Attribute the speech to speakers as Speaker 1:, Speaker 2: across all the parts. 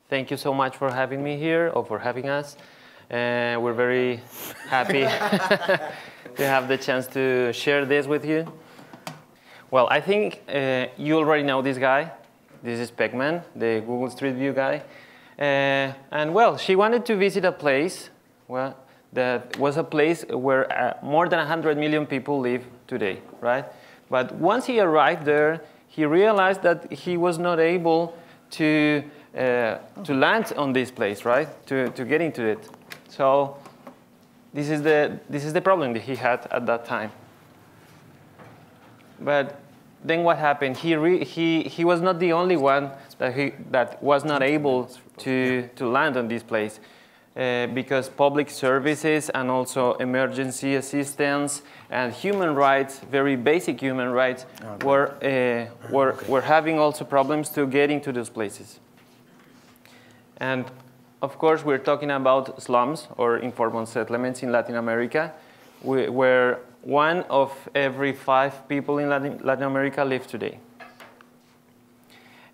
Speaker 1: Thank you so much for having me here, or for having us. We're very happy to have the chance to share this with you. Well, I think you already know this guy. This is Pac-Man, the Google Street View guy. And well, she wanted to visit a place, well, that was a place where more than 100 million people live today, right? But once he arrived there, he realized that he was not able to land on this place, right? To get into it. So this is the problem that he had at that time. But then what happened? He was not the only one that was not able to land on this place. Because public services and also emergency assistance and human rights, very basic human rights, were having also problems to get into those places. And of course, we're talking about slums or informal settlements in Latin America, where 1 of every 5 people in Latin America live today.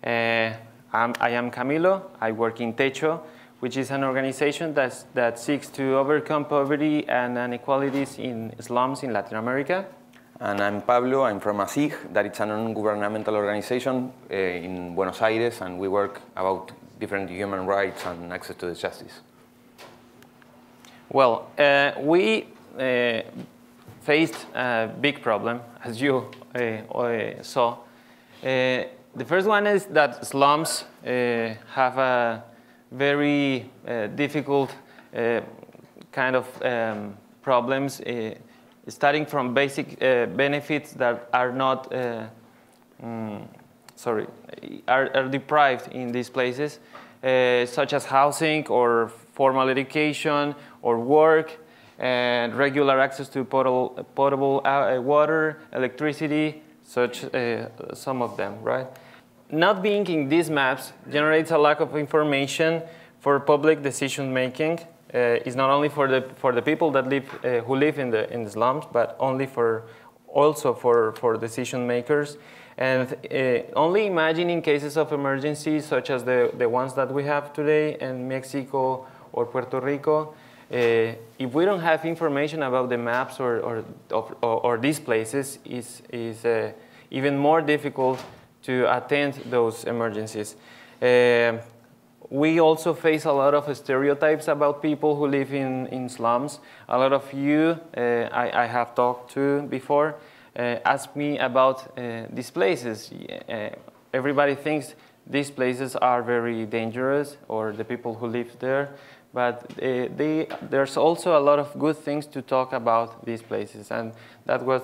Speaker 1: I am Camilo. I work in TECHO, which is an organization that seeks to overcome poverty and inequalities in slums in Latin America.
Speaker 2: And I'm Pablo. I'm from ACIJ, that it's a non-governmental organization in Buenos Aires, and we work about different human rights and access to the justice.
Speaker 1: Well, we faced a big problem, as you saw. The first one is that slums have a very difficult kind of problems, starting from basic benefits that are not, are deprived in these places, such as housing or formal education or work and regular access to potable water, electricity, some of them, right? Not being in these maps generates a lack of information for public decision making. It's not only for the people that live who live in the slums, but also for decision makers. And only imagining cases of emergencies such as the ones that we have today in Mexico or Puerto Rico, if we don't have information about the maps or these places, is even more difficult to attend those emergencies. We also face a lot of stereotypes about people who live in slums. A lot of you I have talked to before ask me about these places. Everybody thinks these places are very dangerous, or the people who live there, but there's also a lot of good things to talk about these places, and that was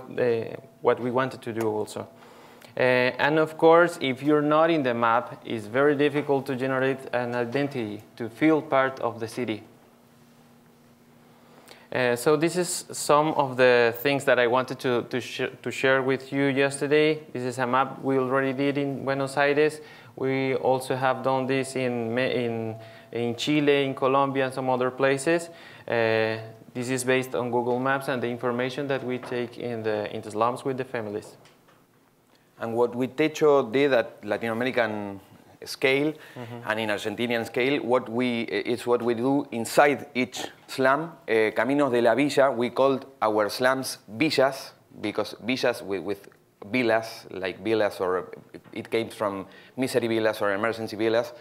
Speaker 1: what we wanted to do also. And of course, if you're not in the map, it's very difficult to generate an identity, to feel part of the city. So this is some of the things that I wanted to share with you yesterday. This is a map we already did in Buenos Aires. We also have done this in Chile, in Colombia, and some other places. This is based on Google Maps and the information that we take in the slums with the families.
Speaker 2: And what we TECHO did at Latin American scale and in Argentinian scale, what we do inside each slum. Caminos de la Villa, we called our slums villas, because villas with villas, like villas, or it came from misery villas or emergency villas.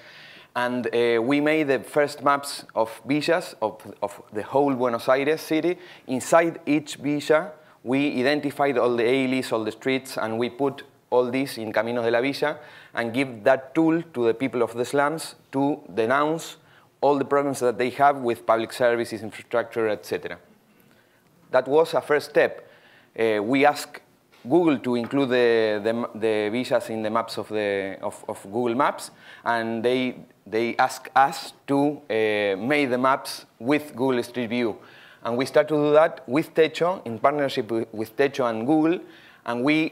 Speaker 2: And we made the first maps of villas of the whole Buenos Aires city. Inside each villa, we identified all the alleys, all the streets, and we put all this in Caminos de la Villa and give that tool to the people of the slums to denounce all the problems that they have with public services, infrastructure, etc. That was a first step. We asked Google to include the villas in the maps of Google Maps, and they asked us to make the maps with Google Street View. And we started to do that with TECHO, in partnership with TECHO and Google. And we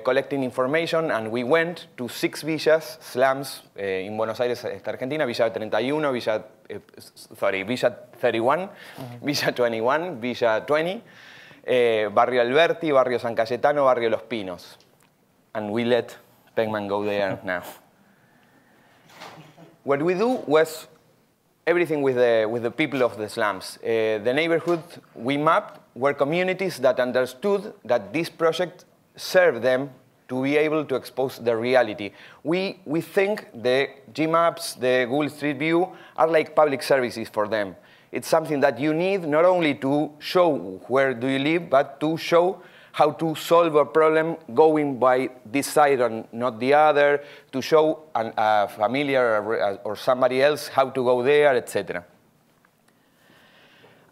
Speaker 2: collecting information, and we went to 6 villas, slums in Buenos Aires, Argentina, Villa 31, Villa 31, Villa 21, Villa 20, Barrio Alberti, Barrio San Cayetano, Barrio Los Pinos. And we let Pac-Man go there now. what we do was everything with the people of the slums. The neighborhood we mapped were communities that understood that this project served them to be able to expose the reality. We think the Gmaps, the Google Street View, are like public services for them. It's something that you need not only to show where do you live, but to show how to solve a problem going by this side and not the other, to show a familiar or somebody else how to go there, etc.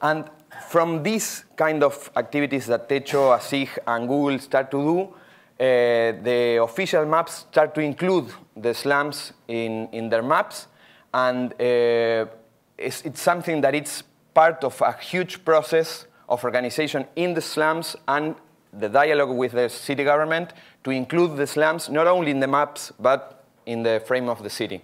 Speaker 2: And from these kind of activities that TECHO, ACIJ, and Google start to do, the official maps start to include the slums in their maps, and it's something that it's part of a huge process of organization in the slums and the dialogue with the city government to include the slums not only in the maps but in the frame of the city.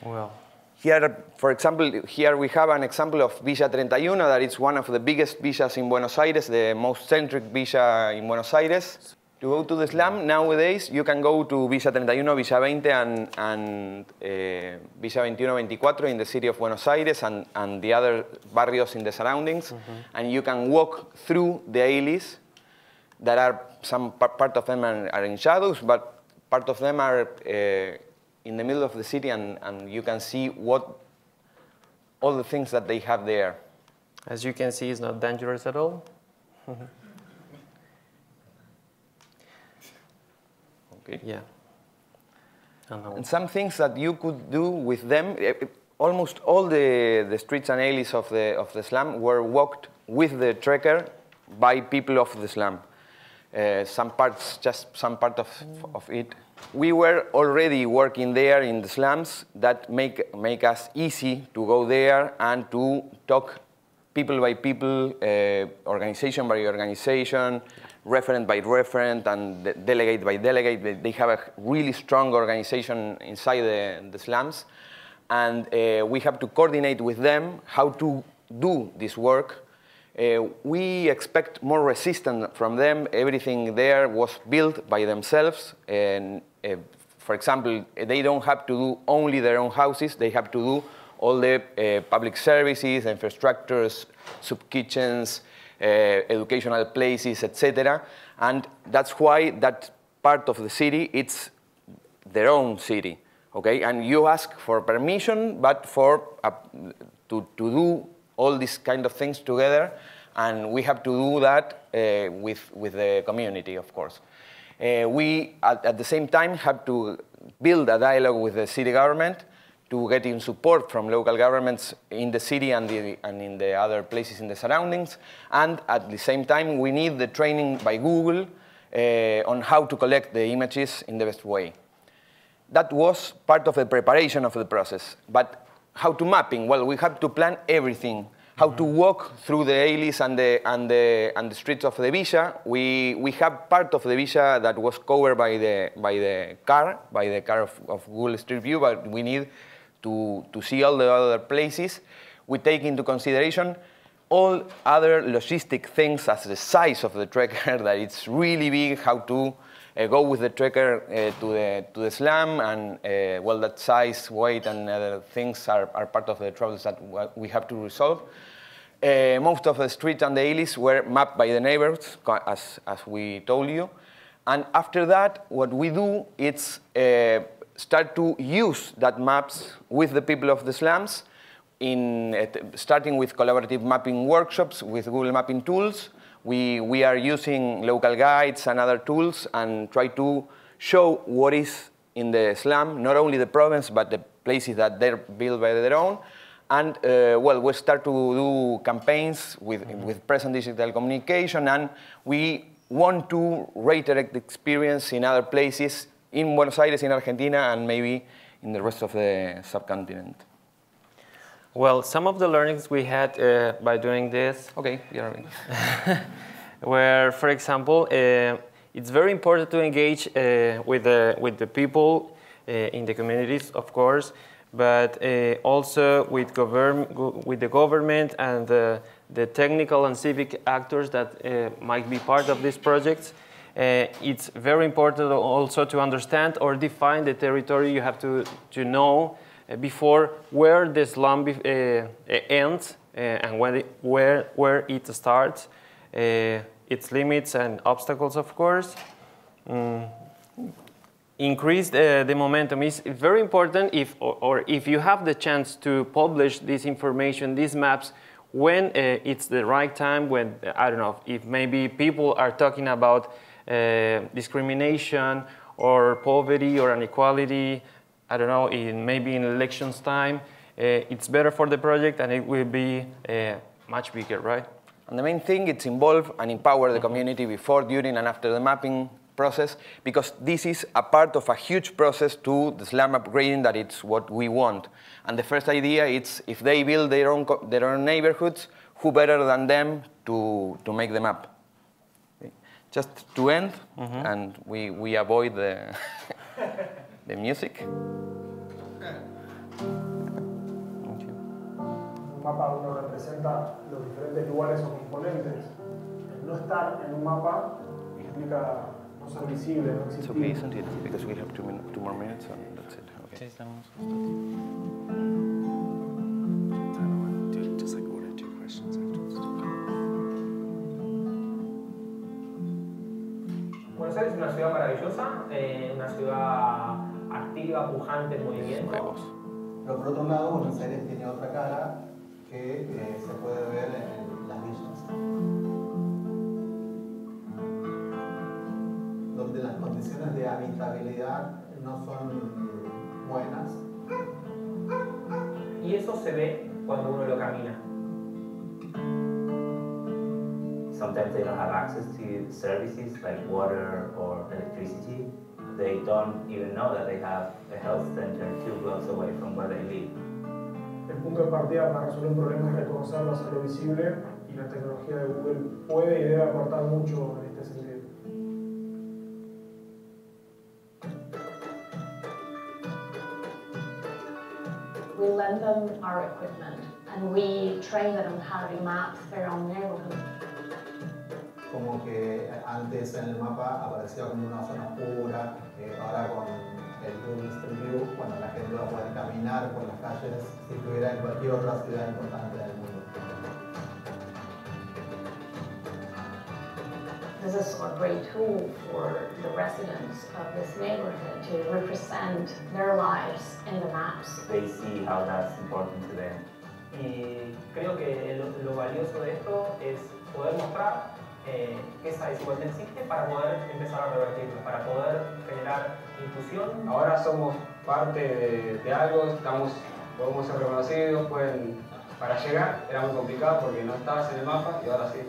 Speaker 1: Well,
Speaker 2: here, for example, here we have an example of Villa 31, that is one of the biggest villas in Buenos Aires, the most centric villa in Buenos Aires. To go to the slum, nowadays, you can go to Villa 31, Villa 20, and Villa 21, 24 in the city of Buenos Aires and the other barrios in the surroundings. And you can walk through the alleys that are, some part of them are in shadows, but part of them are in the middle of the city, and you can see all the things that they have there.
Speaker 1: As you can see, it's not dangerous at all.
Speaker 2: Okay.
Speaker 1: Yeah.
Speaker 2: And some things that you could do with them, almost all the streets and alleys of the slum were walked with the trekker by people of the slum. Some parts, just some part of it. We were already working there in the slums that make us easy to go there and to talk people by people, organization by organization, referent by referent, and delegate by delegate. They have a really strong organization inside the slums. And we have to coordinate with them how to do this work. We expect more resistance from them. Everything there was built by themselves. And for example, they don't have to do only their own houses. They have to do all the public services, infrastructures, sub-kitchens, educational places, etc. And that's why that part of the city, it's their own city, okay? And you ask for permission, but to do all these kind of things together, and we have to do that with the community, of course. We, at the same time, have to build a dialogue with the city government to get in support from local governments in the city and in the other places in the surroundings. And at the same time, we need the training by Google on how to collect the images in the best way. That was part of the preparation of the process. But how to mapping? Well, we have to plan everything. How to walk through the alleys and the streets of the villa. We have part of the villa that was covered by the car of Google Street View, but we need to see all the other places. We take into consideration all other logistic things as the size of the trekker, that it's really big, how to go with the trekker to the slum, and well, that size, weight, and other things are part of the troubles that we have to resolve. Most of the streets and the alleys were mapped by the neighbors, as we told you. And after that, what we do is start to use that maps with the people of the slums, starting with collaborative mapping workshops with Google Mapping tools. We are using local guides and other tools and try to show what is in the slum, not only the problems, but the places that they're built by their own. And well, we start to do campaigns with present digital communication, and we want to reiterate the experience in other places, in Buenos Aires, in Argentina, and maybe in the rest of the subcontinent.
Speaker 1: Well, some of the learnings we had by doing this,
Speaker 2: okay, yeah.
Speaker 1: where, for example, it's very important to engage with the people in the communities, of course, but also with the government and the technical and civic actors that might be part of these projects. It's very important also to understand or define the territory. You have to know before where the slum ends and where it starts, its limits and obstacles, of course. Increase the momentum is very important if you have the chance to publish this information, these maps, when it's the right time, when, I don't know, if maybe people are talking about discrimination or poverty or inequality, I don't know, maybe in elections time, it's better for the project and it will be much bigger, right?
Speaker 2: And the main thing, it's involve and empower the community before, during, and after the mapping process, because this is a part of a huge process to the slum upgrading that it's what we want. And the first idea is if they build their own neighborhoods, who better than them to make the map? Okay. Just to end, and we avoid the, the music.
Speaker 3: Un mapa uno representa los diferentes lugares o componentes. El no estar en un mapa implica no ser visible, no existir.
Speaker 2: It's okay, isn't it? Because we have two more minutes and that's it. Okay.
Speaker 4: Just like order 2 questions afterwards.
Speaker 5: Buenos Aires es una ciudad maravillosa, una ciudad activa, pujante, en movimiento.
Speaker 6: Pero por otro lado, Buenos Aires tiene otra cara que se puede ver en las villas, donde las condiciones de habitabilidad no son buenas.
Speaker 5: Y eso se ve cuando uno lo camina.
Speaker 7: Sometimes they don't have access to services like water or electricity. They don't even know that they have a health center 2 blocks away from where they live.
Speaker 3: El punto de partida para resolver un problema es reconocerlo, hacerlo visible, y la tecnología de Google puede y debe aportar mucho en este sentido.
Speaker 8: We lend them our equipment and we train them on how to map their own neighborhood.
Speaker 6: Como que antes en el mapa aparecía como una zona oscura, ahora con el Google Street View, bueno, la gente va a poder caminar por las calles si estuviera en cualquier otra ciudad importante del mundo.
Speaker 8: This is a great tool for the residents of this neighborhood to represent their lives in the maps.
Speaker 7: They see how that's important to them.
Speaker 5: Y creo que lo valioso de esto es poder mostrar que esa desigualdad existe para poder empezar a revertirla, para poder generar inclusión.
Speaker 9: Ahora somos parte de algo, podemos ser reconocidos, para llegar era muy complicado porque no estabas en el mapa y ahora sí.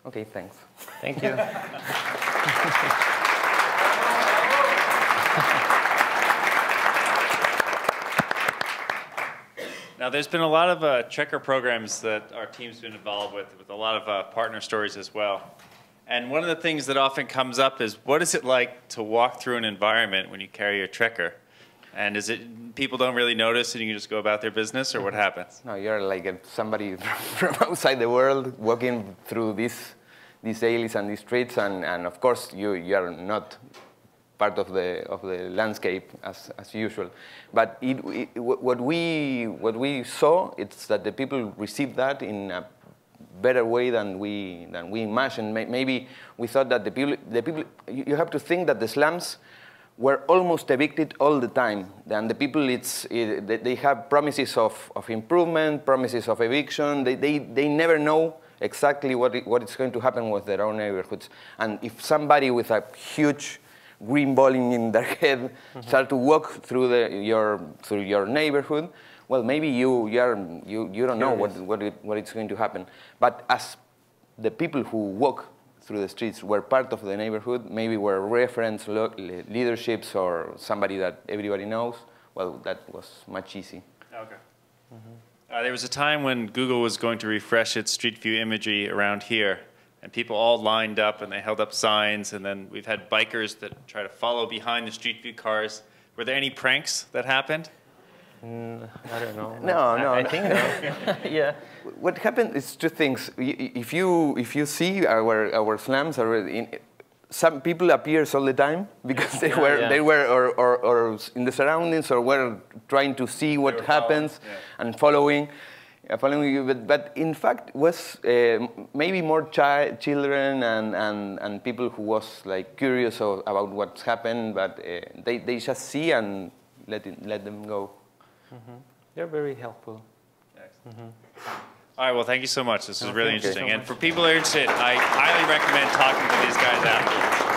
Speaker 2: Okay, thanks.
Speaker 1: Thank you.
Speaker 10: Now, there's been a lot of checker programs that our team's been involved with a lot of partner stories as well. And one of the things that often comes up is, what is it like to walk through an environment when you carry your checker? And is it, people don't really notice and you just go about their business, or what happens?
Speaker 2: No, you're like somebody from outside the world walking through these alleys and these streets, and of course you are not part of the landscape as usual. But what we saw, it's that the people received that in a better way than we imagined. Maybe we thought that the people you have to think that the slums were almost evicted all the time, and the people they have promises of improvement, promises of eviction. They never know exactly what is going to happen with their own neighborhoods. And if somebody with a huge green ball in their head start to walk through your neighborhood, well, maybe you don't know what is going to happen. But as the people who walk through the streets were part of the neighborhood, maybe were reference leaderships or somebody that everybody knows, well, that was much easy.
Speaker 10: Okay. There was a time when Google was going to refresh its Street View imagery around here, and people all lined up and they held up signs, and then we've had bikers that try to follow behind the Street View cars Were there any pranks that happened?
Speaker 1: I don't know.
Speaker 2: No.
Speaker 1: I think no. Yeah.
Speaker 2: What happened is two things. If you see our slums, some people appears all the time because they were or in the surroundings or were trying to see what happens and following you. But in fact was maybe more children and people who was like curious about what's happened, but they just see and let them go.
Speaker 1: Mm-hmm. They're very helpful.
Speaker 10: Mm-hmm. All right, well, thank you so much. This is really interesting. And for people who are interested, I highly recommend talking to these guys after.